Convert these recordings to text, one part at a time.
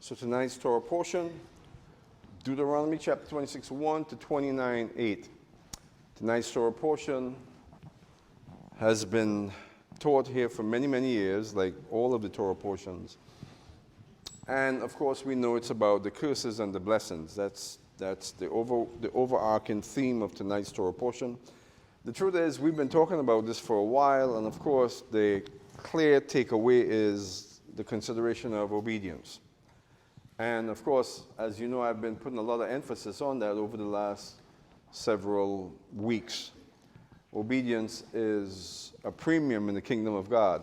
So tonight's Torah portion, Deuteronomy chapter 26, 1 to 29, 8. Tonight's Torah portion has been taught here for many, many years, like all of the Torah portions. And of course, we know it's about the curses and the blessings. That's the overarching theme of tonight's Torah portion. The truth is, we've been talking about this for a while, and of course, the clear takeaway is the consideration of obedience. And of course, as you know, I've been putting a lot of emphasis on that over the last several weeks. Obedience is a premium in the kingdom of God.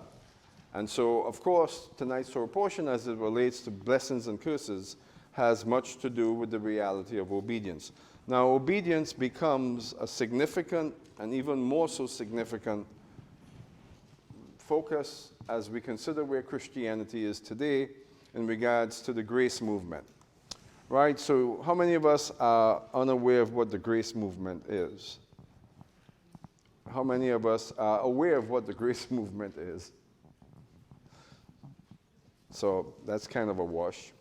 And so, of course, tonight's Torah portion, as it relates to blessings and curses, has much to do with the reality of obedience. Now, obedience becomes a significant, and even more so significant, focus as we consider where Christianity is today in regards to the grace movement. Right? So, how many of us are unaware of what the grace movement is? How many of us are aware of what the grace movement is? So, that's kind of a wash.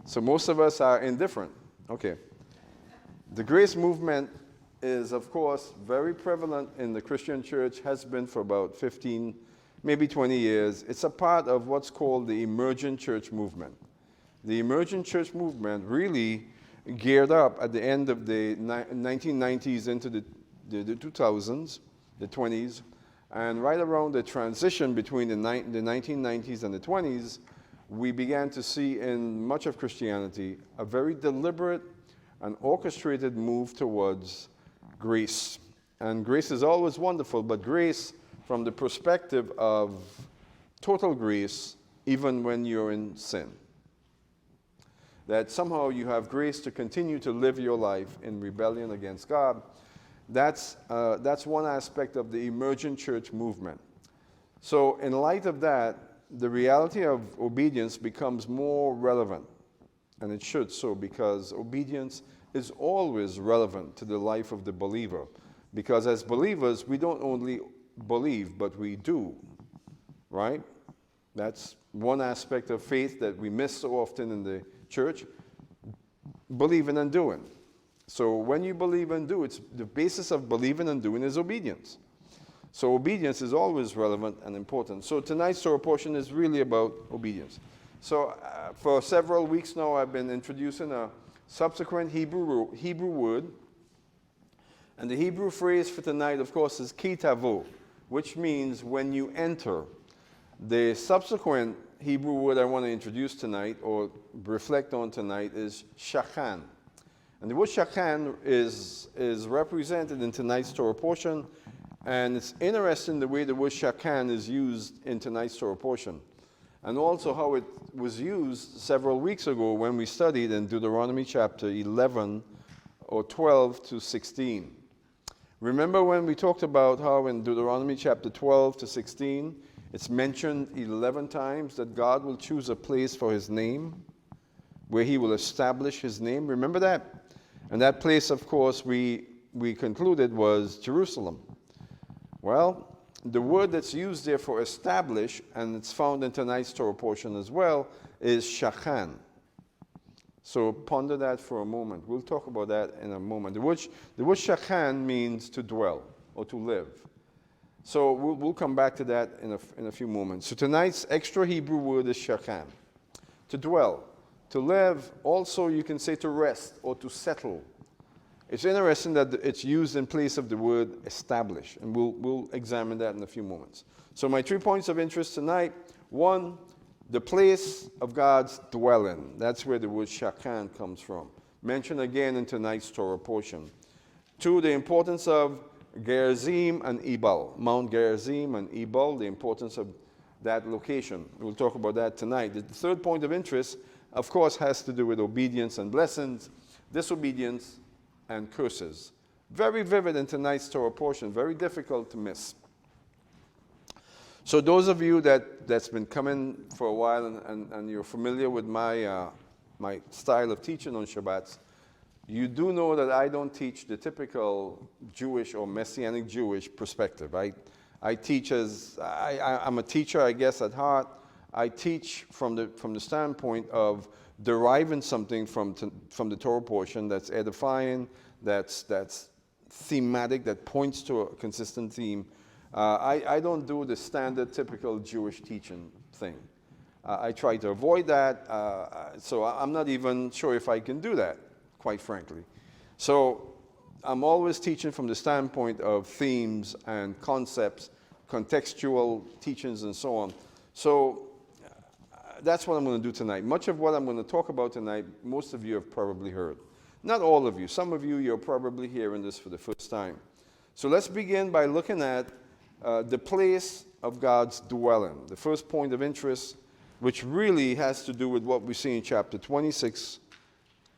So, most of us are indifferent. Okay. The grace movement is, of course, very prevalent in the Christian church, has been for about 15, maybe 20 years. It's a part of what's called the emergent church movement. The emergent church movement really geared up at the end of the 1990s into the 2000s, the 20s, and right around the transition between the 1990s and the 20s, we began to see in much of Christianity a very deliberate and orchestrated move towards grace. And grace is always wonderful, but grace from the perspective of total grace, even when you're in sin. That somehow you have grace to continue to live your life in rebellion against God. That's one aspect of the emergent church movement. So in light of that, the reality of obedience becomes more relevant. And it should so, because obedience is always relevant to the life of the believer. Because as believers, we don't only believe, but we do. Right? That's one aspect of faith that we miss so often in the church. Believing and doing. So when you believe and do, it's the basis of believing and doing is obedience. So obedience is always relevant and important. So tonight's Torah portion is really about obedience. So for several weeks now, I've been introducing a subsequent Hebrew word. And the Hebrew phrase for tonight, of course, is Ki Tavo, which means when you enter. The subsequent Hebrew word I want to introduce tonight, or reflect on tonight, is shachan. And the word shachan is represented in tonight's Torah portion, and it's interesting the way the word shachan is used in tonight's Torah portion, and also how it was used several weeks ago when we studied in Deuteronomy chapter 11 or 12 to 16. Remember when we talked about how in Deuteronomy chapter 12 to 16, it's mentioned 11 times that God will choose a place for his name, where he will establish his name. Remember that? And that place, of course, we concluded was Jerusalem. Well, the word that's used there for establish, and it's found in tonight's Torah portion as well, is shachan. So ponder that for a moment. We'll talk about that in a moment. The word shachan means to dwell or to live. So we'll come back to that in a few moments. So tonight's extra Hebrew word is shachan, to dwell. To live, also you can say to rest or to settle. It's interesting that it's used in place of the word establish, and we'll examine that in a few moments. So my 3 points of interest tonight: 1, the place of God's dwelling. That's where the word shachan comes from. Mentioned again in tonight's Torah portion. 2, the importance of Gerizim and Ebal. Mount Gerizim and Ebal, the importance of that location. We'll talk about that tonight. The 3rd point of interest, of course, has to do with obedience and blessings, disobedience and curses. Very vivid in tonight's Torah portion, very difficult to miss. So those of you that's been coming for a while and you're familiar with my style of teaching on Shabbats, you do know that I don't teach the typical Jewish or Messianic Jewish perspective. I teach I'm a teacher, I guess, at heart. I teach from the standpoint of deriving something from the Torah portion that's edifying, that's thematic, that points to a consistent theme. I don't do the standard, typical Jewish teaching thing. I try to avoid that, so I'm not even sure if I can do that, quite frankly. So I'm always teaching from the standpoint of themes and concepts, contextual teachings, and so on. So that's what I'm going to do tonight. Much of what I'm going to talk about tonight, most of you have probably heard. Not all of you. Some of you, you're probably hearing this for the first time. So let's begin by looking at the place of God's dwelling. The first point of interest, which really has to do with what we see in chapter 26.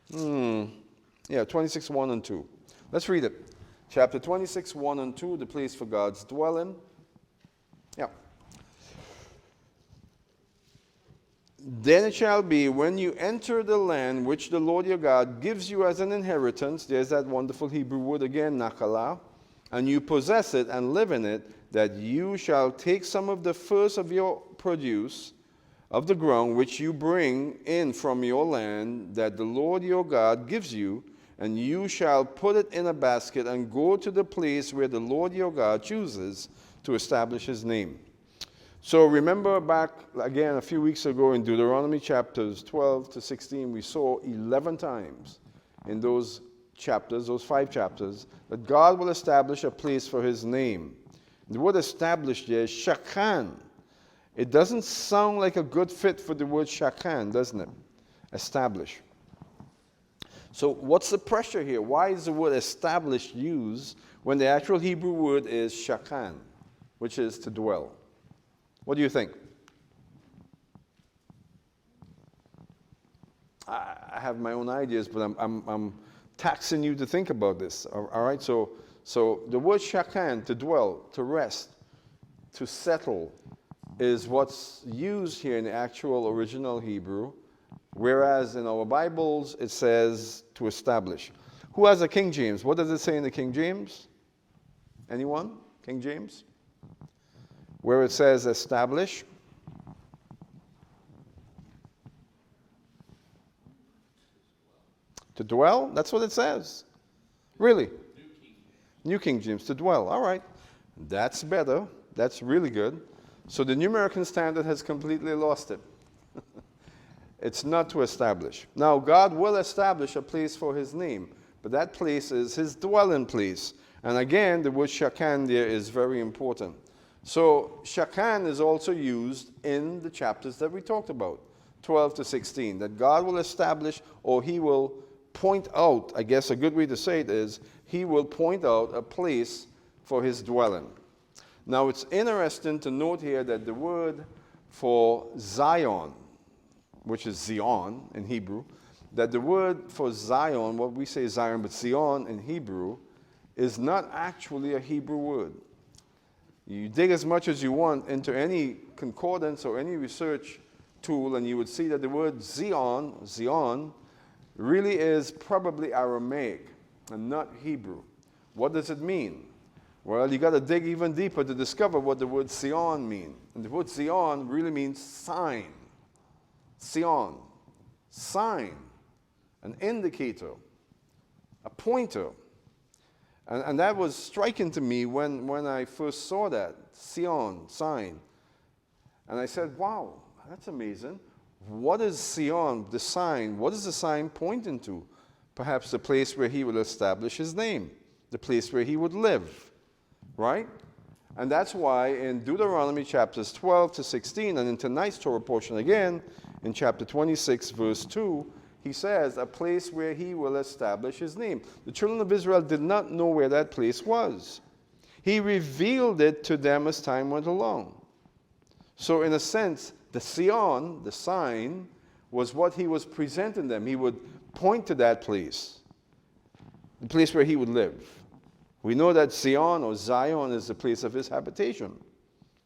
26, 1 and 2. Let's read it. Chapter 26, 1 and 2, the place for God's dwelling. Yeah. Then it shall be, when you enter the land which the Lord your God gives you as an inheritance, there's that wonderful Hebrew word again, nakalah, and you possess it and live in it, that you shall take some of the first of your produce of the ground which you bring in from your land, that the Lord your God gives you, and you shall put it in a basket and go to the place where the Lord your God chooses to establish his name. So remember back again a few weeks ago in Deuteronomy chapters 12 to 16, we saw 11 times in those chapters, those 5 chapters, that God will establish a place for his name. The word established there is shakan. It doesn't sound like a good fit for the word shakan, doesn't it? Establish. So what's the pressure here? Why is the word established used when the actual Hebrew word is shakan, which is to dwell? What do you think? I have my own ideas, but I'm taxing you to think about this. All right? So the word shakan, to dwell, to rest, to settle, is what's used here in the actual original Hebrew, whereas in our Bibles it says to establish. Who has a King James? What does it say in the King James? Anyone? King James? Where it says establish. To dwell? That's what it says. Really? New King James, to dwell. All right. That's better. That's really good. So the New American Standard has completely lost it. It's not to establish. Now, God will establish a place for his name, but that place is his dwelling place. And again, the word shakan there is very important. So shakan is also used in the chapters that we talked about, 12 to 16, that God will establish, or he will point out, I guess a good way to say it is, he will point out a place for his dwelling. Now it's interesting to note here that the word for Zion, which is Zion in Hebrew, that the word for Zion, what we say Zion, but Zion in Hebrew, is not actually a Hebrew word. You dig as much as you want into any concordance or any research tool, and you would see that the word Zion, really is probably Aramaic and not Hebrew. What does it mean? Well, you got to dig even deeper to discover what the word Zion means. And the word Zion really means sign. Zion, sign, an indicator, a pointer. And that was striking to me when I first saw that, Sion, sign. And I said, wow, that's amazing. What is Sion, the sign? What is the sign pointing to? Perhaps the place where he would establish his name, the place where he would live, right? And that's why in Deuteronomy chapters 12 to 16, and in tonight's Torah portion again, in chapter 26, verse 2, he says, a place where he will establish his name. The children of Israel did not know where that place was. He revealed it to them as time went along. So in a sense, the Sion, the sign, was what he was presenting them. He would point to that place, the place where he would live. We know that Sion or Zion is the place of his habitation.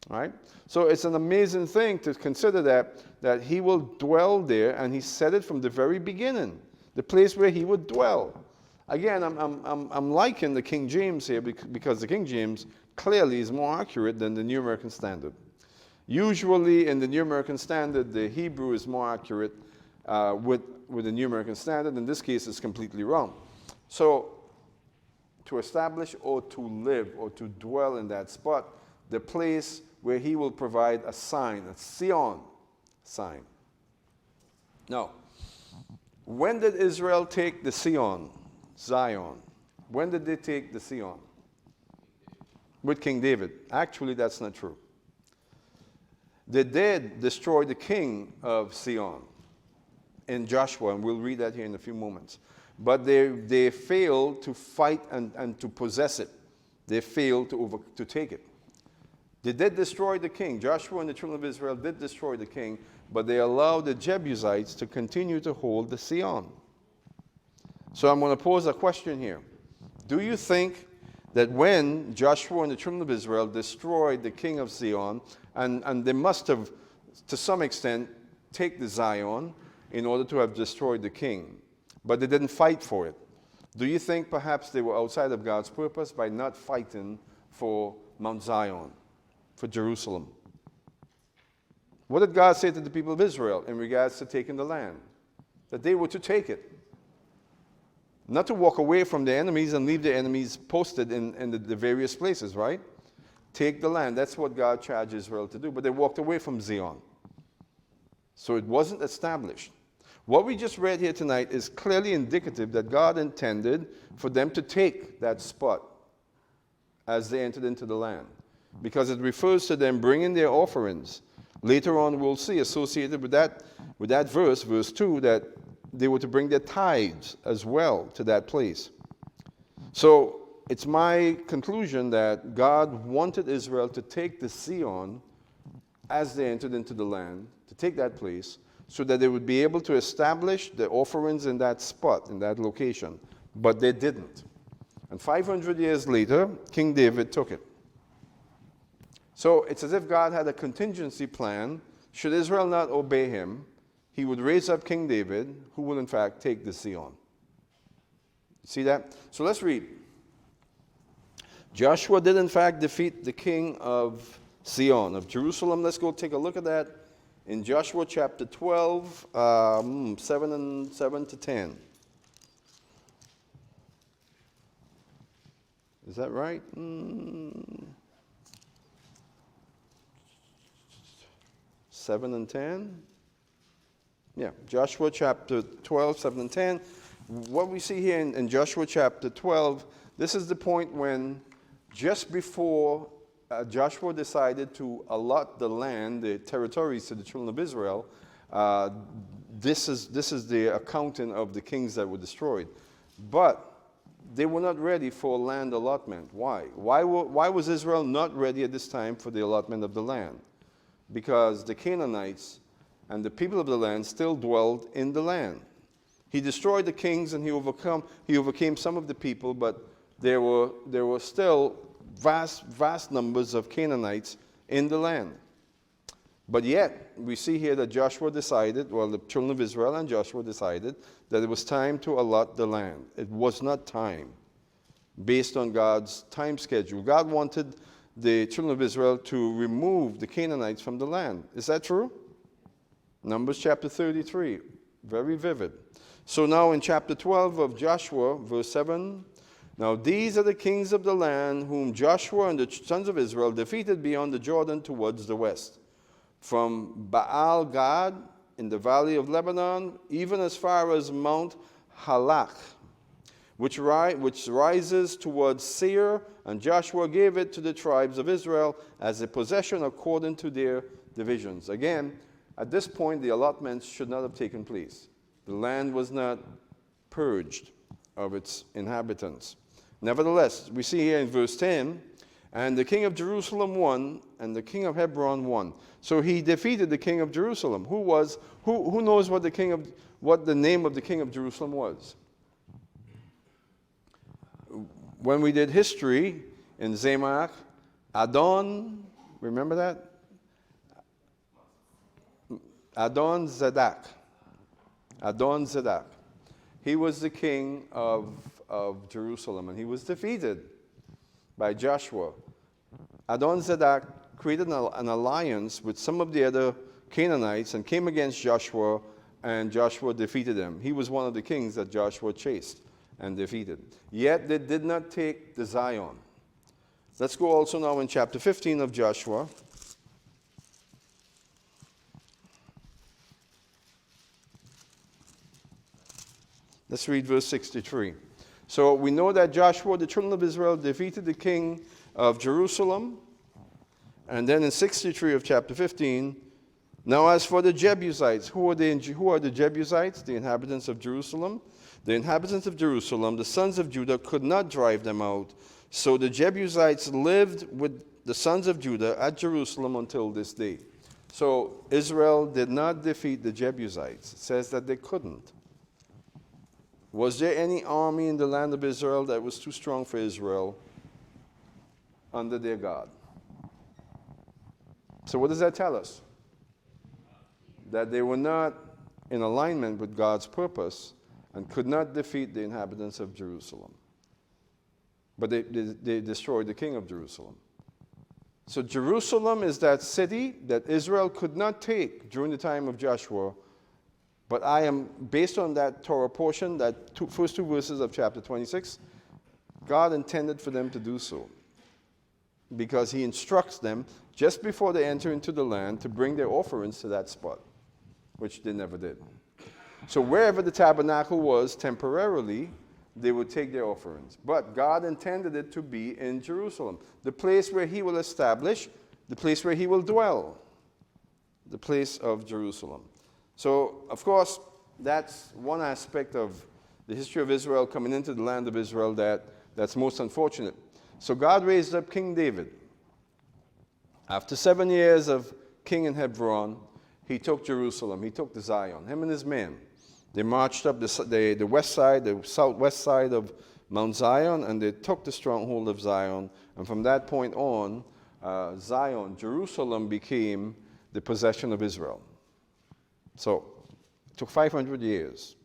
Right? So it's an amazing thing to consider that he will dwell there, and he said it from the very beginning, the place where he would dwell. Again, I'm liking the King James here because the King James clearly is more accurate than the New American Standard. Usually in the New American Standard, the Hebrew is more accurate with the New American Standard. In this case, it's completely wrong. So to establish or to live or to dwell in that spot, the place where he will provide a sign, a Sion sign. Now, when did Israel take the Zion? When did they take the Sion? With King David. Actually, that's not true. They did destroy the king of Sion in Joshua, and we'll read that here in a few moments. But they failed to fight and to possess it. They failed to take it. They did destroy the king. Joshua and the children of Israel did destroy the king, but they allowed the Jebusites to continue to hold the Sion. So I'm going to pose a question here. Do you think that when Joshua and the children of Israel destroyed the king of Zion, and they must have, to some extent, taken the Zion in order to have destroyed the king, but they didn't fight for it, do you think perhaps they were outside of God's purpose by not fighting for Mount Zion, for Jerusalem? What did God say to the people of Israel in regards to taking the land? That they were to take it. Not to walk away from the enemies and leave the enemies posted in the various places, right? Take the land. That's what God charged Israel to do. But they walked away from Zion. So it wasn't established. What we just read here tonight is clearly indicative that God intended for them to take that spot as they entered into the land, because it refers to them bringing their offerings. Later on, we'll see associated with that verse 2, that they were to bring their tithes as well to that place. So it's my conclusion that God wanted Israel to take the Sion as they entered into the land, to take that place, so that they would be able to establish the offerings in that spot, in that location. But they didn't. And 500 years later, King David took it. So it's as if God had a contingency plan. Should Israel not obey him, he would raise up King David, who would in fact take the Sion. See that? So let's read. Joshua did in fact defeat the king of Sion, of Jerusalem. Let's go take a look at that in Joshua chapter 12, 7 to 10. Is that right? 7 and 10? Yeah, Joshua chapter 12, 7 and 10. What we see here in Joshua chapter 12, this is the point when, just before Joshua decided to allot the land, the territories to the children of Israel, this is the accounting of the kings that were destroyed. But they were not ready for land allotment. Why? Why was Israel not ready at this time for the allotment of the land? Because the Canaanites and the people of the land still dwelled in the land. He destroyed the kings and he overcame some of the people, but there were still vast numbers of Canaanites in the land. But yet, we see here that Joshua decided, well, the children of Israel and Joshua decided that it was time to allot the land. It was not time, based on God's time schedule. God wanted the children of Israel to remove the Canaanites from the land. Is that true? Numbers chapter 33, very vivid. So now in chapter 12 of Joshua, verse 7, now these are the kings of the land whom Joshua and the sons of Israel defeated beyond the Jordan towards the west, from Baal Gad in the valley of Lebanon, even as far as Mount Halak, which rises towards Seir, and Joshua gave it to the tribes of Israel as a possession according to their divisions. Again, at this point, the allotments should not have taken place. The land was not purged of its inhabitants. Nevertheless, we see here in verse 10, and the king of Jerusalem won, and the king of Hebron won. So he defeated the king of Jerusalem. Who knows what the name of the king of Jerusalem was? When we did history in Zemach, Adon, remember that? Adon Zedek. He was the king of Jerusalem, and he was defeated by Joshua. Adon Zedek created an alliance with some of the other Canaanites and came against Joshua, and Joshua defeated them. He was one of the kings that Joshua chased and defeated. Yet they did not take the Zion. Let's go also now in chapter 15 of Joshua. Let's read verse 63. So we know that Joshua, the children of Israel, defeated the king of Jerusalem. And then in 63 of chapter 15, now as for the Jebusites, who are the Jebusites? The inhabitants of Jerusalem. The inhabitants of Jerusalem, the sons of Judah, could not drive them out. So the Jebusites lived with the sons of Judah at Jerusalem until this day. So Israel did not defeat the Jebusites. It says that they couldn't. Was there any army in the land of Israel that was too strong for Israel under their God? So what does that tell us? That they were not in alignment with God's purpose and could not defeat the inhabitants of Jerusalem. But they destroyed the king of Jerusalem. So Jerusalem is that city that Israel could not take during the time of Joshua. But I am, based on that Torah portion, that first two verses of chapter 26, God intended for them to do so. Because he instructs them just before they enter into the land to bring their offerings to that spot, which they never did. So wherever the tabernacle was temporarily, they would take their offerings. But God intended it to be in Jerusalem, the place where he will establish, the place where he will dwell, the place of Jerusalem. So, of course, that's one aspect of the history of Israel coming into the land of Israel that's most unfortunate. So God raised up King David. After 7 years of king in Hebron, he took Jerusalem. He took the Zion, him and his men. They marched up the west side, the southwest side of Mount Zion, and they took the stronghold of Zion. And from that point on, Zion, Jerusalem, became the possession of Israel. So it took 500 years.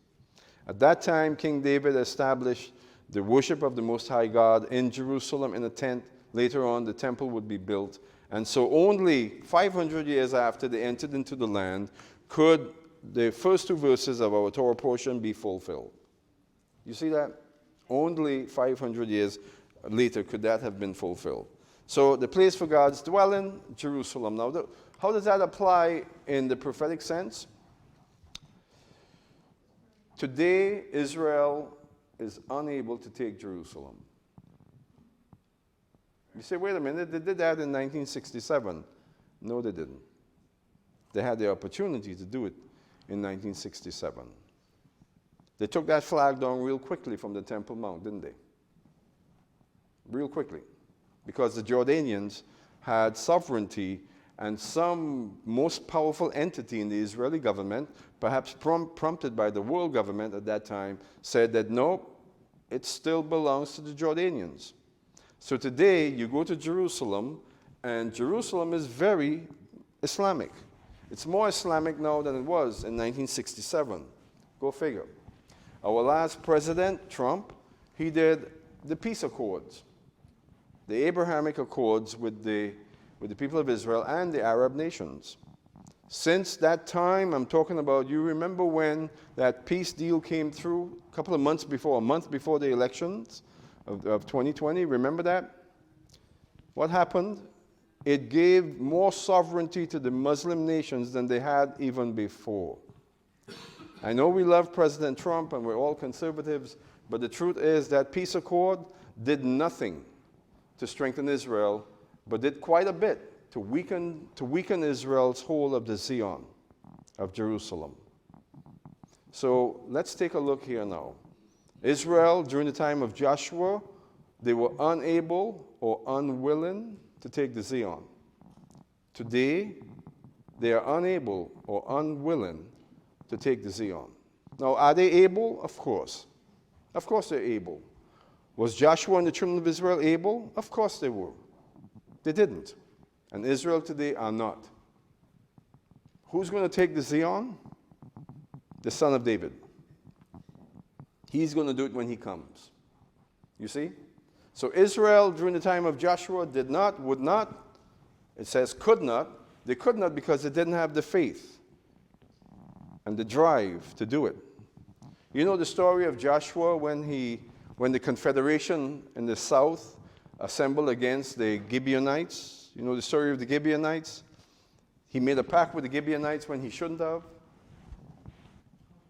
At that time, King David established the worship of the Most High God in Jerusalem in a tent. Later on, the temple would be built. And so only 500 years after they entered into the land could the first two verses of our Torah portion be fulfilled. You see that? Only 500 years later could that have been fulfilled. So the place for God's dwelling, Jerusalem. Now, how does that apply in the prophetic sense? Today, Israel is unable to take Jerusalem. You say, wait a minute, they did that in 1967. No, they didn't. They had the opportunity to do it in 1967. They took that flag down real quickly from the Temple Mount, didn't they? Real quickly. Because the Jordanians had sovereignty, and some most powerful entity in the Israeli government, perhaps prompted by the world government at that time, said that no, it still belongs to the Jordanians. So today, you go to Jerusalem, and Jerusalem is very Islamic. It's more Islamic now than it was in 1967. Go figure. Our last president, Trump, he did the peace accords, the Abrahamic Accords with the people of Israel and the Arab nations. Since that time, I'm talking about, you remember when that peace deal came through a month before the elections of 2020? Remember that? What happened? It gave more sovereignty to the Muslim nations than they had even before. I know we love President Trump and we're all conservatives, but the truth is that peace accord did nothing to strengthen Israel, but did quite a bit to weaken Israel's hold of the Zion, of Jerusalem. So let's take a look here now. Israel, during the time of Joshua, they were unable or unwilling to take the Zion. Today, they are unable or unwilling to take the Zion. Now, are they able? Of course. Of course they're able. Was Joshua and the children of Israel able? Of course they were. They didn't. And Israel today are not. Who's going to take the Zion? The son of David. He's going to do it when he comes. You see? So Israel, during the time of Joshua, would not. It says could not. They could not because they didn't have the faith and the drive to do it. You know the story of Joshua when the confederation in the south assembled against the Gibeonites? You know the story of the Gibeonites? He made a pact with the Gibeonites when he shouldn't have.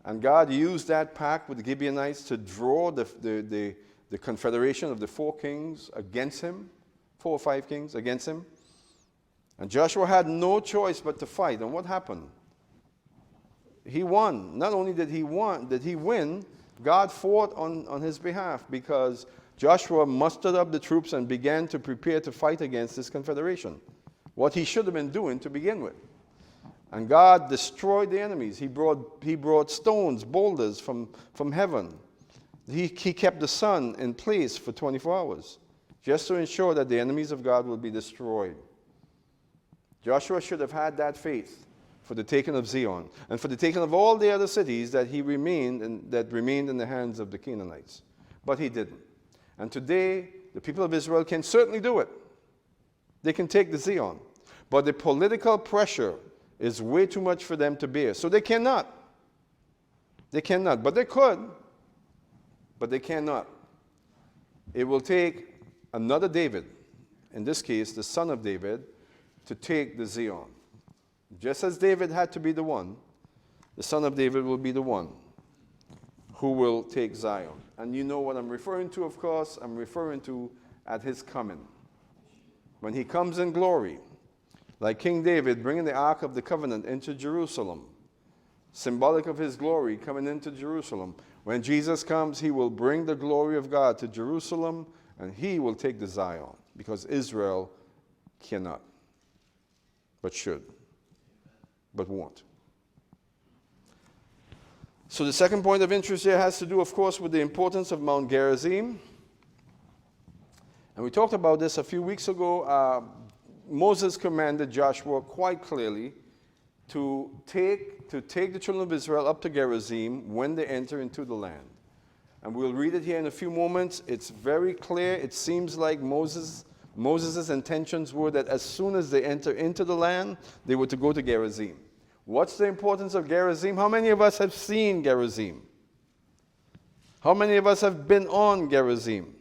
And God used that pact with the Gibeonites to draw the confederation of the 4 kings against him, 4 or 5 kings against him. And Joshua had no choice but to fight. And what happened? He won. Not only did he win, God fought on his behalf because Joshua mustered up the troops and began to prepare to fight against this confederation. What he should have been doing to begin with. And God destroyed the enemies. He brought stones, boulders from heaven. He kept the sun in place for 24 hours just to ensure that the enemies of God will be destroyed. Joshua should have had that faith for the taking of Zion and for the taking of all the other cities that remained in the hands of the Canaanites. But he didn't. And today, the people of Israel can certainly do it. They can take the Zion. But the political pressure is way too much for them to bear. So they cannot. They cannot. But they could. But they cannot. It will take another David, in this case, the son of David, to take the Zion. Just as David had to be the one, the son of David will be the one who will take Zion. And you know what I'm referring to, of course. I'm referring to at his coming. When he comes in glory, like King David bringing the Ark of the Covenant into Jerusalem, symbolic of his glory coming into Jerusalem. When Jesus comes, he will bring the glory of God to Jerusalem, and he will take the Zion, because Israel cannot, but should, but won't. So the second point of interest here has to do, of course, with the importance of Mount Gerizim. And we talked about this a few weeks ago. Moses commanded Joshua quite clearly to take the children of Israel up to Gerizim when they enter into the land. And we'll read it here in a few moments. It's very clear. It seems like Moses' intentions were that as soon as they enter into the land, they were to go to Gerizim. What's the importance of Gerizim? How many of us have seen Gerizim? How many of us have been on Gerizim?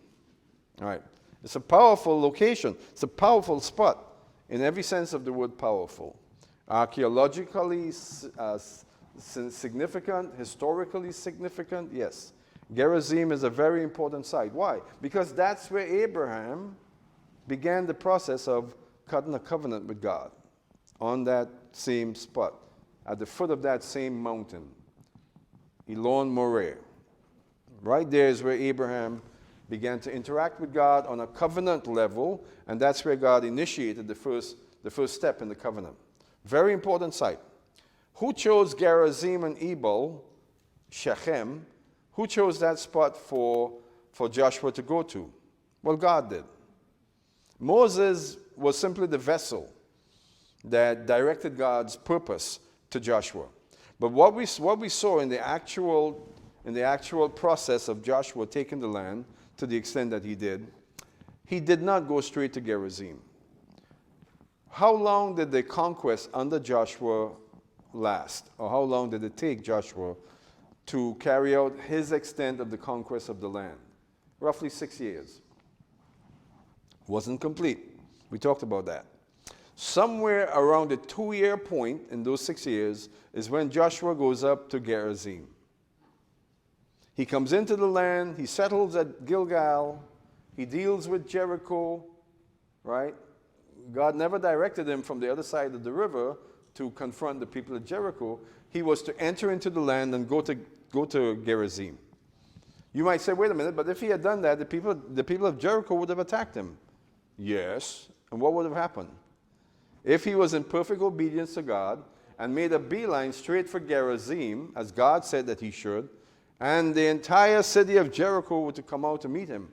All right. It's a powerful location. It's a powerful spot in every sense of the word powerful. Archaeologically significant, historically significant, yes. Gerizim is a very important site. Why? Because that's where Abraham began the process of cutting a covenant with God, on that same spot, at the foot of that same mountain, Elon Moreh. Right there is where Abraham began to interact with God on a covenant level, and that's where God initiated the first step in the covenant. Very important site. Who chose Gerizim and Ebal, Shechem? Who chose that spot for Joshua to go to? Well, God did. Moses was simply the vessel that directed God's purpose to Joshua. But what we saw in the actual process of Joshua taking the land, to the extent that he did not go straight to Gerizim. How long did the conquest under Joshua last? Or how long did it take Joshua to carry out his extent of the conquest of the land? Roughly 6 years. Wasn't complete. We talked about that. Somewhere around the 2-year point in those 6 years is when Joshua goes up to Gerizim. He comes into the land, he settles at Gilgal, he deals with Jericho, right? God never directed him from the other side of the river to confront the people of Jericho. He was to enter into the land and go to Gerizim. You might say, wait a minute, but if he had done that, the people of Jericho would have attacked him. Yes, and what would have happened? If he was in perfect obedience to God and made a beeline straight for Gerizim, as God said that he should, and the entire city of Jericho were to come out to meet him,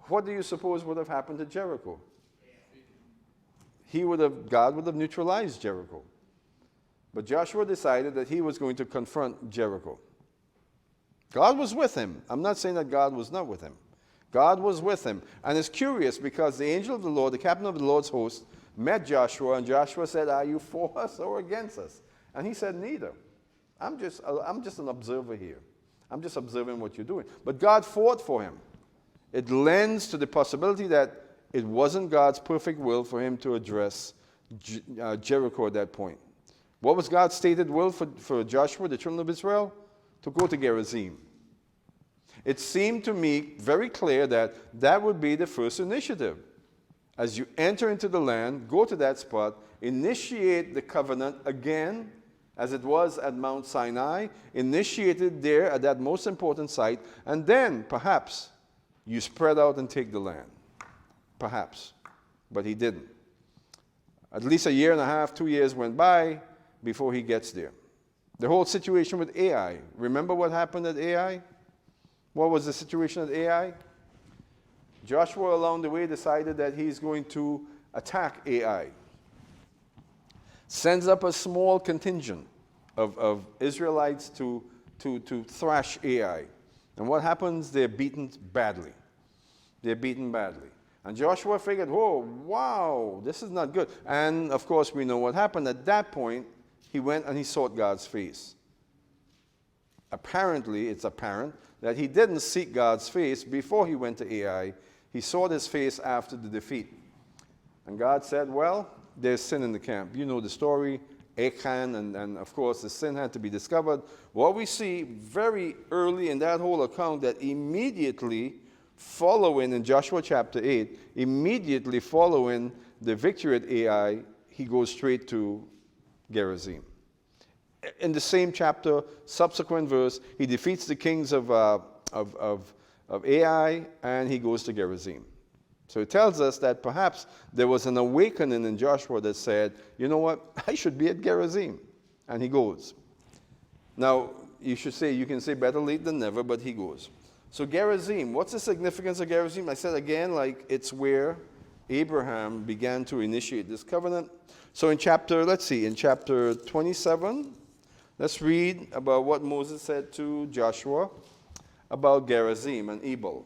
what do you suppose would have happened to Jericho? God would have neutralized Jericho. But Joshua decided that he was going to confront Jericho. God was with him. I'm not saying that God was not with him. God was with him. And it's curious because the angel of the Lord, the captain of the Lord's host, met Joshua, and Joshua said, "Are you for us or against us?" And he said, "Neither. I'm just an observer here. I'm just observing what you're doing." But God fought for him. It lends to the possibility that it wasn't God's perfect will for him to address Jericho at that point. What was God's stated will for Joshua, the children of Israel? To go to Gerizim. It seemed to me very clear that that would be the first initiative. As you enter into the land, go to that spot, initiate the covenant again, as it was at Mount Sinai, initiate it there at that most important site, and then perhaps you spread out and take the land. Perhaps. But he didn't. At least a year and a half, 2 years went by before he gets there. The whole situation with Ai. Remember what happened at Ai? What was the situation at Ai? Joshua along the way decided that he's going to attack Ai. Sends up a small contingent of Israelites to thrash Ai. And what happens? They're beaten badly. They're beaten badly. And Joshua figured, "Whoa, wow, this is not good." And of course, we know what happened. At that point, he went and he sought God's face. Apparently, it's apparent that he didn't seek God's face before he went to Ai. He sought his face after the defeat. And God said, "Well, there's sin in the camp." You know the story, Achan, and of course the sin had to be discovered. What we see very early in that whole account, that immediately following in Joshua chapter 8, immediately following the victory at Ai, he goes straight to Gerizim. In the same chapter, subsequent verse, he defeats the kings of Ai, and he goes to Gerizim. So it tells us that perhaps there was an awakening in Joshua that said, "You know what, I should be at Gerizim." And he goes. Now, you can say better late than never, but he goes. So Gerizim, what's the significance of Gerizim? I said again, it's where Abraham began to initiate this covenant. So in chapter 27, let's read about what Moses said to Joshua about Gerizim and Ebal.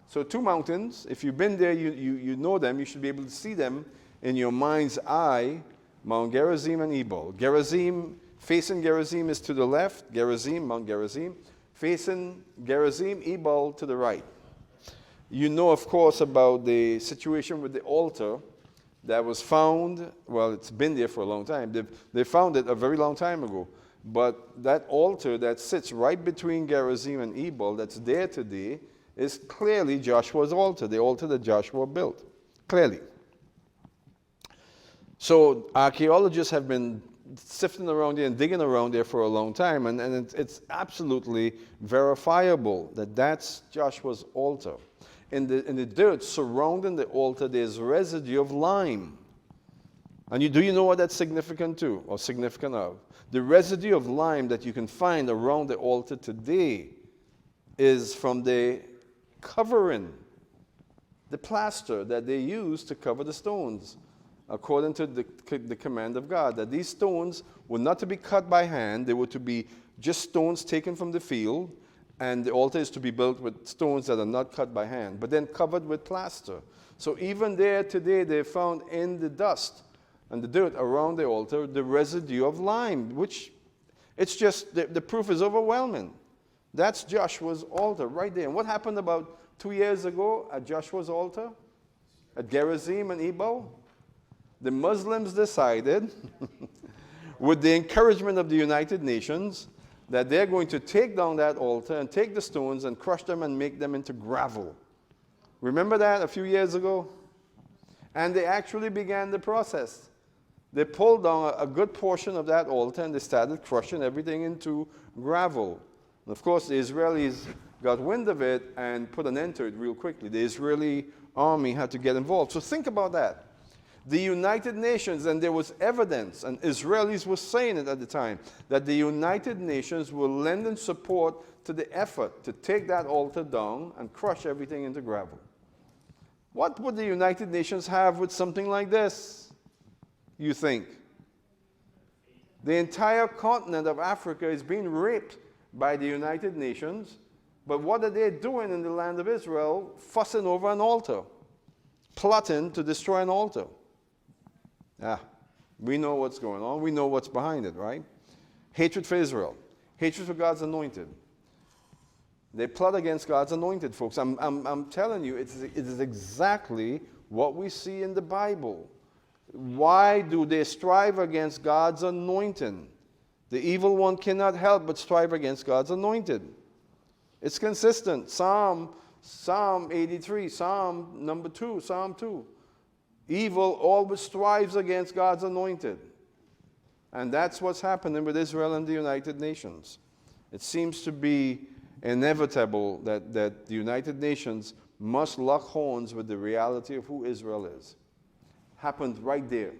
So 2 mountains. If you've been there, you know them. You should be able to see them in your mind's eye, Mount Gerizim and Ebal. Gerizim, facing Gerizim is to the left, Gerizim, Mount Gerizim. Facing Gerizim, Ebal to the right. You know, of course, about the situation with the altar that was found. Well, it's been there for a long time. They found it a very long time ago. But that altar that sits right between Gerizim and Ebal, that's there today, is clearly Joshua's altar, the altar that Joshua built. Clearly. So archaeologists have been sifting around there and digging around there for a long time, and it's absolutely verifiable that that's Joshua's altar. In the dirt surrounding the altar, there's residue of lime. And do you know what that's significant to, or significant of? The residue of lime that you can find around the altar today is from the covering, the plaster that they use to cover the stones, according to the command of God, that these stones were not to be cut by hand. They were to be just stones taken from the field, and the altar is to be built with stones that are not cut by hand, but then covered with plaster. So even there today, they found in the dust and the dirt around the altar the residue of lime, which it's just, the proof is overwhelming. That's Joshua's altar right there. And what happened about 2 years ago at Joshua's altar, at Gerizim and Ebal? The Muslims decided, with the encouragement of the United Nations, that they're going to take down that altar and take the stones and crush them and make them into gravel. Remember that a few years ago? And they actually began the process. They pulled down a good portion of that altar and they started crushing everything into gravel. And of course, the Israelis got wind of it and put an end to it real quickly. The Israeli army had to get involved. So think about that. The United Nations, and there was evidence, and Israelis were saying it at the time, that the United Nations were lending support to the effort to take that altar down and crush everything into gravel. What would the United Nations have with something like this, you think? The entire continent of Africa is being raped by the United Nations, but what are they doing in the land of Israel? Fussing over an altar, plotting to destroy an altar. We know what's going on. We know what's behind it, right? Hatred for Israel. Hatred for God's anointed. They plot against God's anointed, folks. I'm telling you, it is exactly what we see in the Bible. Why do they strive against God's anointing? The evil one cannot help but strive against God's anointed. It's consistent. Psalm 83, Psalm number 2, Psalm 2. Evil always strives against God's anointed. And that's what's happening with Israel and the United Nations. It seems to be inevitable that the United Nations must lock horns with the reality of who Israel is. Happened right there.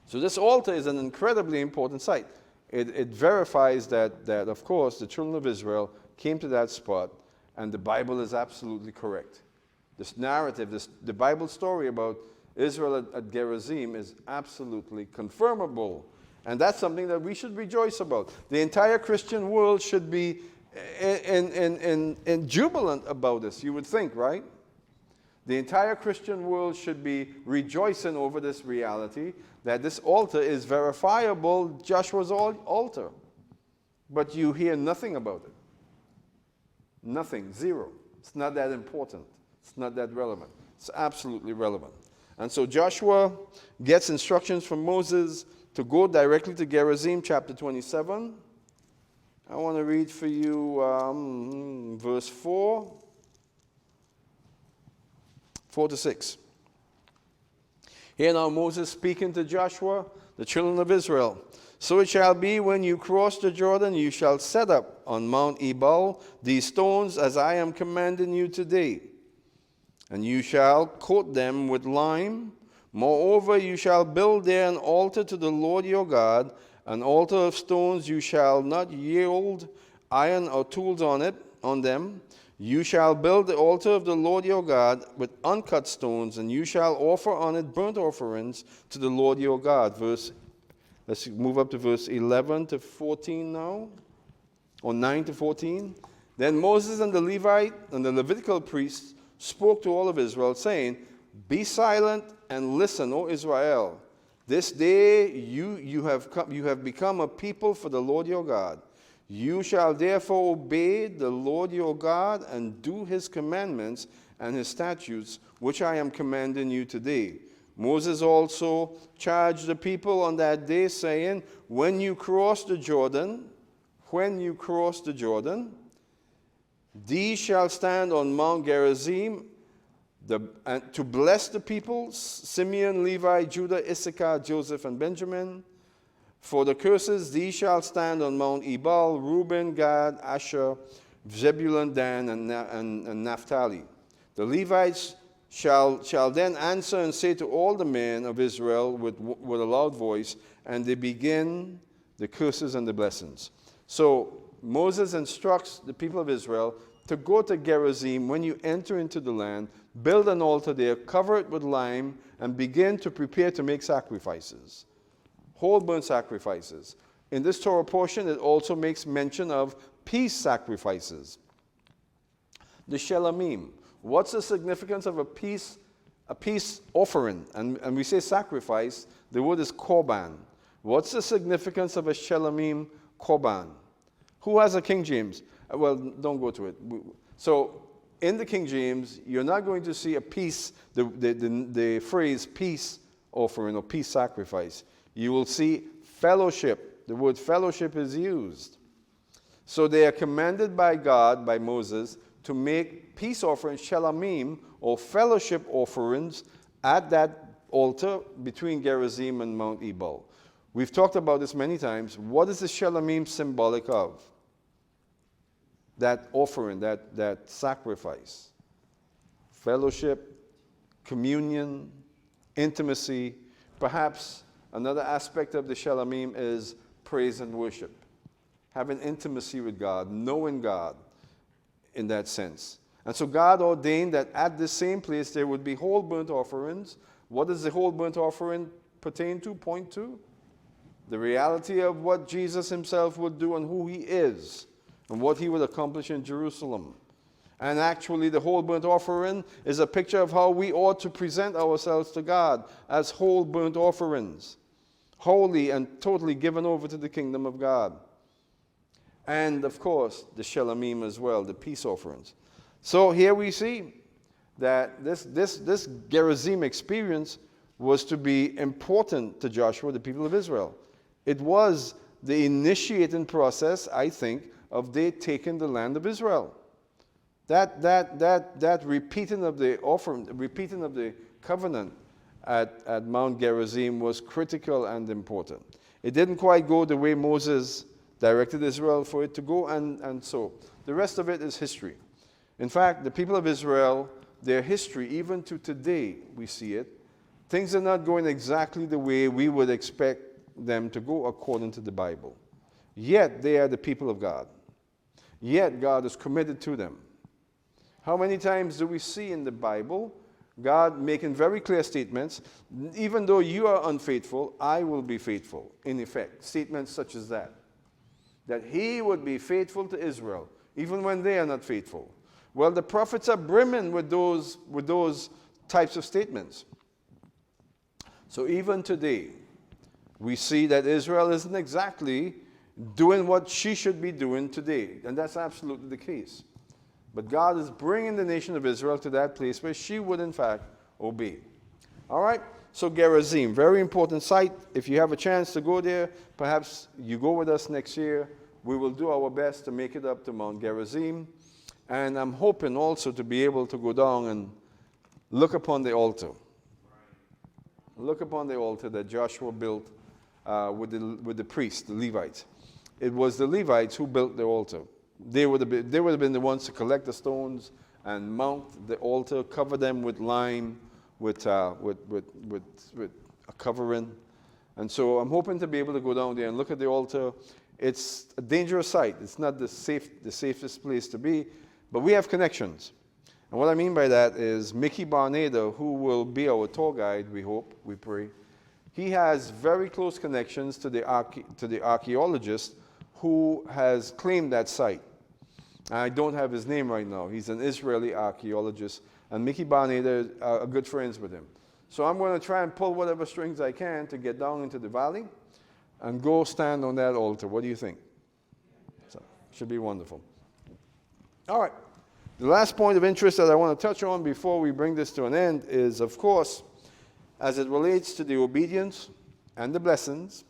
So this altar is an incredibly important site. It verifies that, of course, the children of Israel came to that spot, and the Bible is absolutely correct. This narrative, the Bible story about Israel at Gerizim is absolutely confirmable. And that's something that we should rejoice about. The entire Christian world should be in jubilant about this, you would think, right? The entire Christian world should be rejoicing over this reality that this altar is verifiable, Joshua's altar. But you hear nothing about it. Nothing, zero. It's not that important. It's not that relevant. It's absolutely relevant. And so Joshua gets instructions from Moses to go directly to Gerizim, chapter 27. I want to read for you verse 4 to 6. Here now Moses speaking to Joshua, the children of Israel. So it shall be when you cross the Jordan, you shall set up on Mount Ebal these stones as I am commanding you today. And you shall coat them with lime. Moreover, you shall build there an altar to the Lord your God, an altar of stones. You shall not yield iron or tools on them. You shall build the altar of the Lord your God with uncut stones, and you shall offer on it burnt offerings to the Lord your God. Let's move up to verse 11 to 14 now, or 9 to 14. Then Moses and the Levite and the Levitical priests spoke to all of Israel, saying, Be silent and listen, O Israel. This day you have become a people for the Lord your God. You shall therefore obey the Lord your God and do his commandments and his statutes, which I am commanding you today. Moses also charged the people on that day, saying, When you cross the Jordan, these shall stand on Mount Gerizim to bless the people, Simeon, Levi, Judah, Issachar, Joseph, and Benjamin. For the curses, these shall stand on Mount Ebal, Reuben, Gad, Asher, Zebulun, Dan, and Naphtali. The Levites shall then answer and say to all the men of Israel with a loud voice, and they begin the curses and the blessings. So Moses instructs the people of Israel to go to Gerizim when you enter into the land, build an altar there, cover it with lime, and begin to prepare to make sacrifices, whole burnt sacrifices. In this Torah portion, it also makes mention of peace sacrifices. The shelamim. What's the significance of a peace offering? And we say sacrifice, the word is korban. What's the significance of a shelamim korban? Who has a King James? Well, don't go to it. So in the King James, you're not going to see a peace, the phrase peace offering or peace sacrifice. You will see fellowship. The word fellowship is used. So they are commanded by God, by Moses, to make peace offerings, shelamim, or fellowship offerings at that altar between Gerizim and Mount Ebal. We've talked about this many times. What is the shelamim symbolic of? That offering, that sacrifice. Fellowship, communion, intimacy. Perhaps another aspect of the shelamim is praise and worship. Having intimacy with God, knowing God in that sense. And so God ordained that at the same place there would be whole burnt offerings. What does the whole burnt offering pertain to, point to? The reality of what Jesus himself would do and who he is and what he would accomplish in Jerusalem. And actually, the whole burnt offering is a picture of how we ought to present ourselves to God as whole burnt offerings, holy and totally given over to the kingdom of God. And, of course, the Shelamim as well, the peace offerings. So here we see that this Gerizim experience was to be important to Joshua, the people of Israel. It was the initiating process, I think, of they taking the land of Israel. That repeating of the offering, repeating of the covenant at Mount Gerizim was critical and important. It didn't quite go the way Moses directed Israel for it to go, and so the rest of it is history. In fact, the people of Israel, their history, even to today, we see it, things are not going exactly the way we would expect them to go according to the Bible. Yet they are the people of God. Yet God is committed to them. How many times do we see in the Bible God making very clear statements, even though you are unfaithful, I will be faithful, in effect. Statements such as that. That he would be faithful to Israel, even when they are not faithful. Well, the prophets are brimming with those types of statements. So even today, we see that Israel isn't exactly doing what she should be doing today. And that's absolutely the case. But God is bringing the nation of Israel to that place where she would, in fact, obey. All right? So Gerizim, very important site. If you have a chance to go there, perhaps you go with us next year. We will do our best to make it up to Mount Gerizim. And I'm hoping also to be able to go down and look upon the altar. Look upon the altar that Joshua built with the priests, the Levites. It was the Levites who built the altar. They would have been the ones to collect the stones and mount the altar, cover them with lime, with a covering. And so I'm hoping to be able to go down there and look at the altar. It's a dangerous site. It's not the safest place to be, but we have connections. And what I mean by that is Mickey Barnada, who will be our tour guide, we hope, we pray, he has very close connections to the archaeologist who has claimed that site. I don't have his name right now. He's an Israeli archaeologist, and Mickey Barnada are good friends with him. So I'm going to try and pull whatever strings I can to get down into the valley and go stand on that altar. What do you think? So, should be wonderful. All right. The last point of interest that I want to touch on before we bring this to an end is, of course, as it relates to the obedience and the blessings,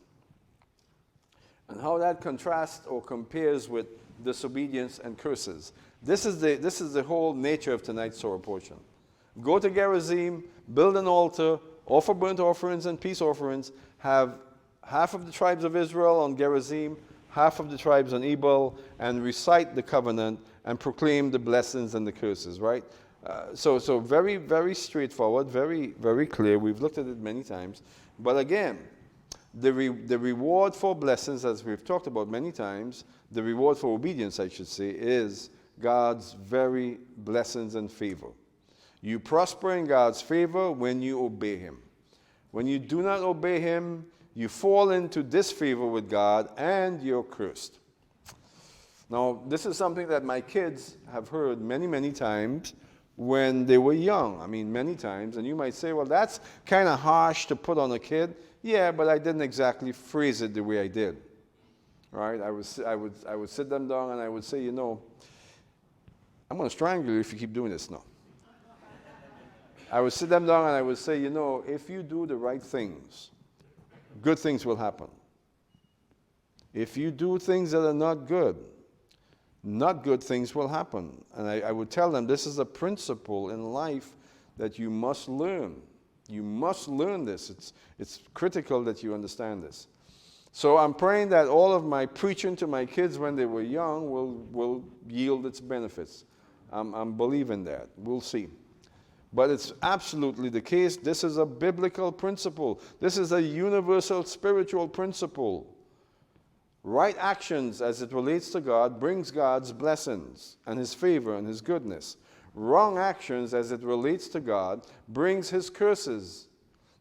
and how that contrasts or compares with disobedience and curses. This is the whole nature of tonight's Torah portion. Go to Gerizim, build an altar, offer burnt offerings and peace offerings, have half of the tribes of Israel on Gerizim, half of the tribes on Ebal, and recite the covenant and proclaim the blessings and the curses, right? So very, very straightforward, very, very clear. We've looked at it many times. But again, the reward for blessings, as we've talked about many times, the reward for obedience, I should say, is God's very blessings and favor. You prosper in God's favor when you obey him. When you do not obey him, you fall into disfavor with God and you're cursed. Now, this is something that my kids have heard many, many times when they were young. I mean, many times. And you might say, well, that's kind of harsh to put on a kid. Yeah, but I didn't exactly phrase it the way I did. Right? I would sit them down and I would say, you know, I'm going to strangle you if you keep doing this now. I would sit them down and I would say, you know, if you do the right things, good things will happen. If you do things that are not good things will happen. And I would tell them this is a principle in life that you must learn. You must learn this. It's critical that you understand this. So I'm praying that all of my preaching to my kids when they were young will yield its benefits. I'm believing that. We'll see. But it's absolutely the case. This is a biblical principle. This is a universal spiritual principle. Right actions as it relates to God brings God's blessings and his favor and his goodness. Wrong actions as it relates to God brings his curses.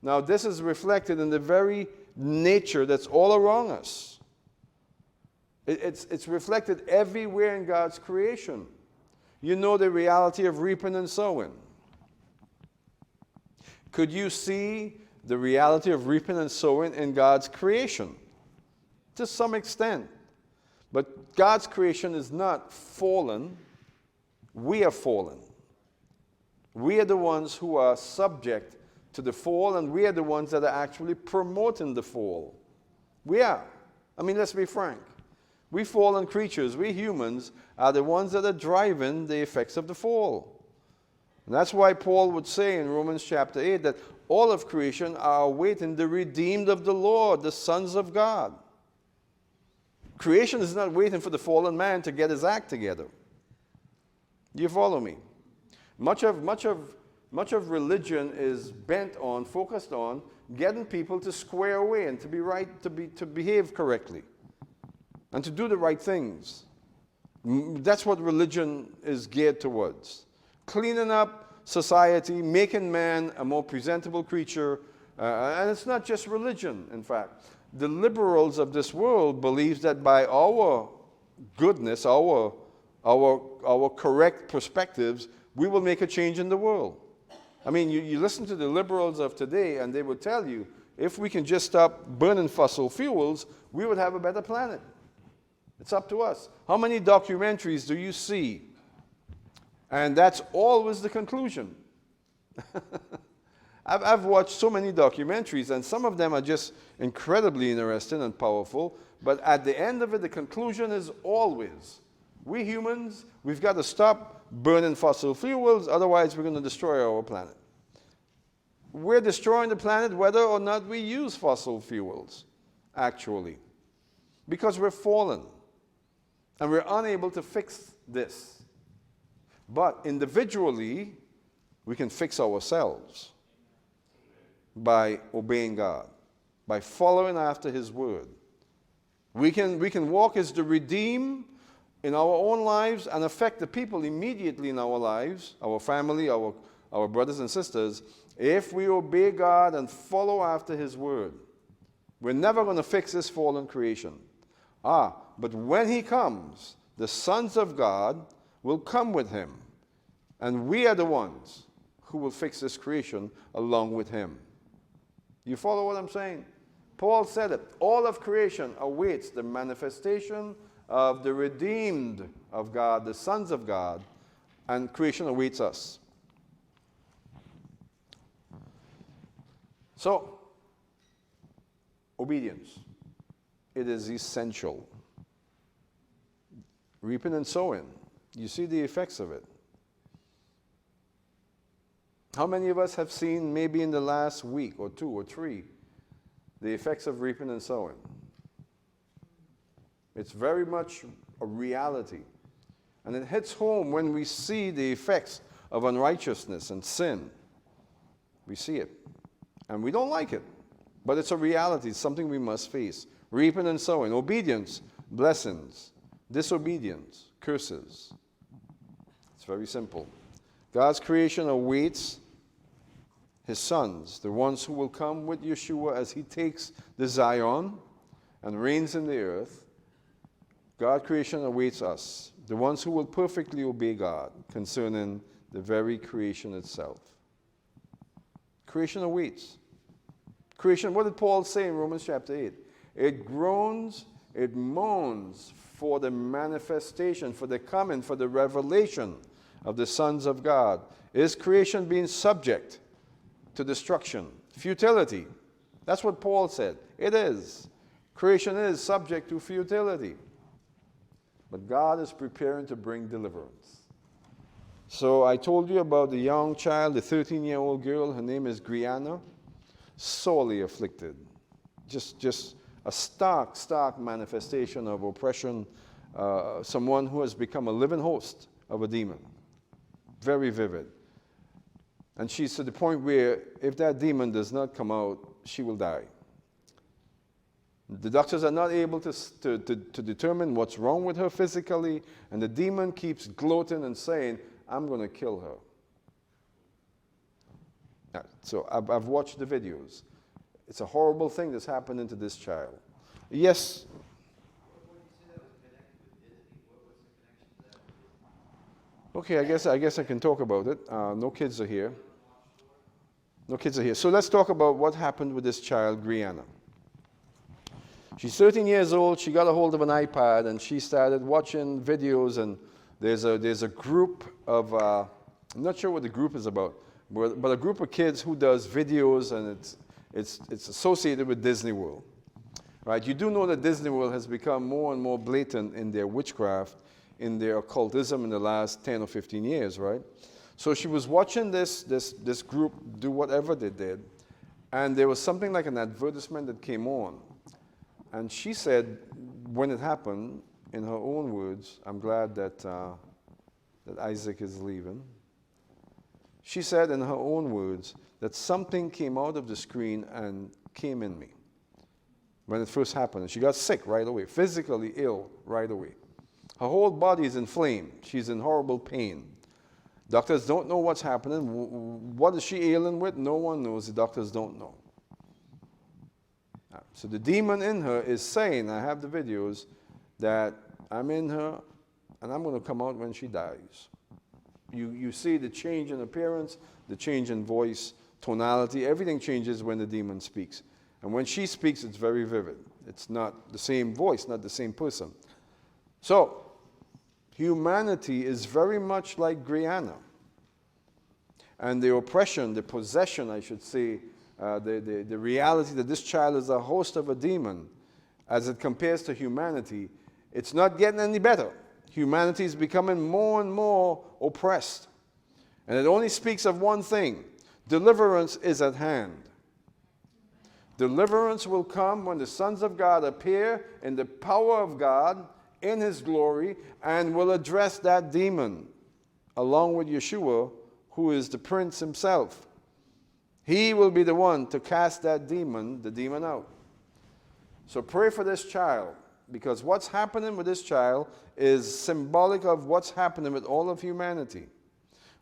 Now this is reflected in the very nature that's all around us. It's reflected everywhere in God's creation. You know the reality of reaping and sowing. Could you see the reality of reaping and sowing in God's creation? To some extent. But God's creation is not fallen. We are fallen. We are the ones who are subject to the fall, and we are the ones that are actually promoting the fall. We are. I mean, let's be frank. We fallen creatures, we humans, are the ones that are driving the effects of the fall. And that's why Paul would say in Romans chapter 8 that all of creation are awaiting the redeemed of the Lord, the sons of God. Creation is not waiting for the fallen man to get his act together. Do you follow me? Much of religion is bent on, focused on, getting people to square away and to be right, to behave correctly, and to do the right things. That's what religion is geared towards. Cleaning up society, making man a more presentable creature. And it's not just religion, in fact. The liberals of this world believe that by our goodness, our correct perspectives, we will make a change in the world. I mean, you listen to the liberals of today, and they will tell you, if we can just stop burning fossil fuels, we would have a better planet. It's up to us. How many documentaries do you see? And that's always the conclusion. I've watched so many documentaries, and some of them are just incredibly interesting and powerful, but at the end of it, the conclusion is always, we humans, we've got to stop burning fossil fuels, otherwise we're going to destroy our planet. We're destroying the planet whether or not we use fossil fuels, actually, because we're fallen, and we're unable to fix this. But individually, we can fix ourselves by obeying God, by following after His word. We can walk as the redeemed in our own lives and affect the people immediately in our lives, our family, our brothers and sisters, if we obey God and follow after His word. We're never going to fix this fallen creation. But when He comes, the sons of God will come with Him, and we are the ones who will fix this creation along with Him. You follow what I'm saying? Paul said it. All of creation awaits the manifestation of the redeemed of God, the sons of God, and creation awaits us. So, obedience. It is essential. Reaping and sowing. You see the effects of it. How many of us have seen, maybe in the last week or 2 or 3, the effects of reaping and sowing? It's very much a reality. And it hits home when we see the effects of unrighteousness and sin. We see it. And we don't like it. But it's a reality. It's something we must face. Reaping and sowing. Obedience, blessings. Disobedience, curses. It's very simple. God's creation awaits His sons, the ones who will come with Yeshua as He takes the Zion and reigns in the earth. God's creation awaits us, the ones who will perfectly obey God concerning the very creation itself. Creation awaits. Creation, what did Paul say in Romans chapter 8? It groans, it moans for the manifestation, for the coming, for the revelation of the sons of God. Is creation being subject to destruction? Futility. That's what Paul said. It is. Creation is subject to futility. But God is preparing to bring deliverance. So I told you about the young child, the 13-year-old girl. Her name is Griana. Sorely afflicted. Just a stark manifestation of oppression. Someone who has become a living host of a demon. Very vivid. And she's to the point where if that demon does not come out, she will die. The doctors are not able to determine what's wrong with her physically, and the demon keeps gloating and saying, I'm going to kill her. So I've watched the videos. It's a horrible thing that's happening to this child. Yes. Okay, I guess I can talk about it. No kids are here. No kids are here. So let's talk about what happened with this child, Brianna. She's 13 years old. She got a hold of an iPad and she started watching videos. And there's a group of, I'm not sure what the group is about, but a group of kids who does videos, and it's associated with Disney World. Right? You do know that Disney World has become more and more blatant in their witchcraft, in their occultism in the last 10 or 15 years, right? So she was watching this group do whatever they did, and there was something like an advertisement that came on. And she said, when it happened, in her own words, I'm glad that Isaac is leaving. She said in her own words that something came out of the screen and came in me when it first happened. And she got sick right away, physically ill right away. Her whole body is inflamed. She's in horrible pain. Doctors don't know what's happening. What is she ailing with? No one knows. The doctors don't know. So the demon in her is saying, I have the videos, that I'm in her and I'm going to come out when she dies. You see the change in appearance, the change in voice, tonality, everything changes when the demon speaks. And when she speaks, it's very vivid. It's not the same voice, not the same person. So, humanity is very much like Brianna. And the oppression, the possession, I should say, the reality that this child is a host of a demon, as it compares to humanity, it's not getting any better. Humanity is becoming more and more oppressed. And it only speaks of one thing: deliverance is at hand. Deliverance will come when the sons of God appear in the power of God, in His glory, and will address that demon, along with Yeshua, who is the prince himself. He will be the one to cast that demon, the demon out. So pray for this child, because what's happening with this child is symbolic of what's happening with all of humanity.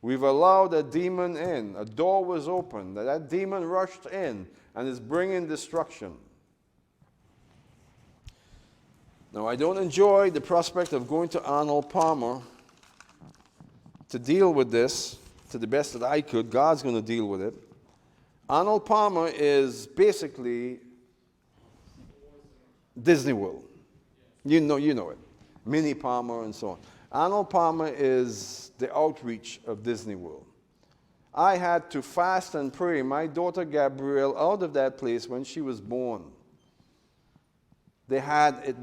We've allowed a demon in. A door was opened. That demon rushed in and is bringing destruction. Now, I don't enjoy the prospect of going to Arnold Palmer to deal with this to the best that I could. God's going to deal with it. Arnold Palmer is basically Disney World. You know it. Minnie Palmer and so on. Arnold Palmer is the outreach of Disney World. I had to fast and pray my daughter Gabrielle out of that place when she was born. They had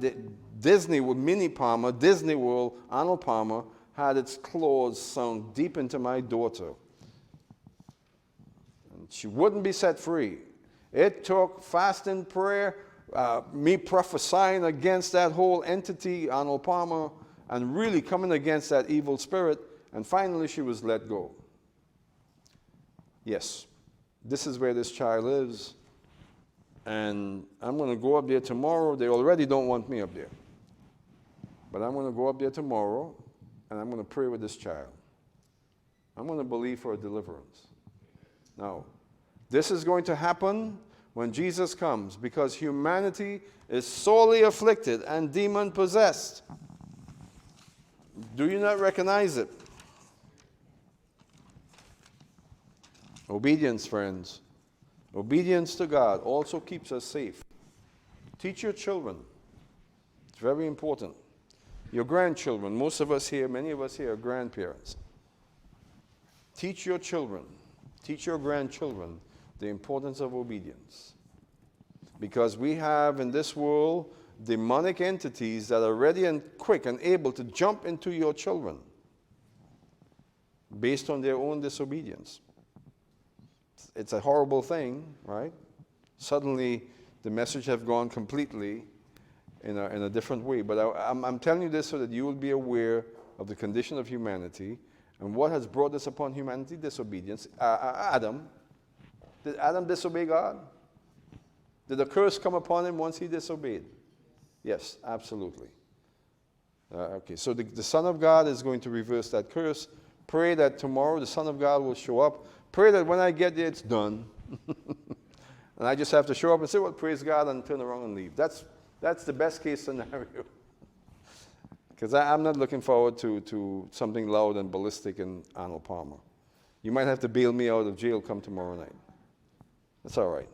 Disney with Minnie Palmer, Disney World, Arnold Palmer had its claws sunk deep into my daughter. And she wouldn't be set free. It took fasting, prayer, me prophesying against that whole entity, Arnold Palmer, and really coming against that evil spirit, and finally she was let go. Yes, this is where this child lives, and I'm going to go up there tomorrow. They already don't want me up there. But I'm going to go up there tomorrow, and I'm going to pray with this child. I'm going to believe for a deliverance. Now, this is going to happen when Jesus comes, because humanity is sorely afflicted and demon-possessed. Do you not recognize it? Obedience, friends. Obedience to God also keeps us safe. Teach your children. It's very important. Your grandchildren, most of us here, many of us here are grandparents. Teach your children, teach your grandchildren the importance of obedience. Because we have in this world demonic entities that are ready and quick and able to jump into your children based on their own disobedience. It's a horrible thing, right? Suddenly the message have gone completely in a different way. But I'm telling you this so that you will be aware of the condition of humanity and what has brought this upon humanity: disobedience. Adam. Did Adam disobey God? Did the curse come upon him once he disobeyed? Yes, absolutely. Okay, so the Son of God is going to reverse that curse. Pray that tomorrow the Son of God will show up. Pray that when I get there, it's done. And I just have to show up and say, well, praise God, and turn around and leave. That's the best case scenario. Because I'm not looking forward to something loud and ballistic in Arnold Palmer. You might have to bail me out of jail come tomorrow night. That's all right.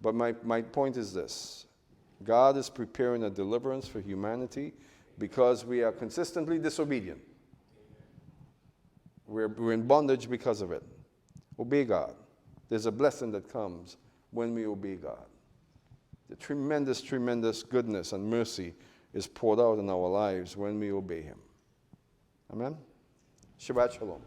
But my point is this. God is preparing a deliverance for humanity because we are consistently disobedient. We're in bondage because of it. Obey God. There's a blessing that comes when we obey God. The tremendous, tremendous goodness and mercy is poured out in our lives when we obey Him. Amen? Shabbat Shalom.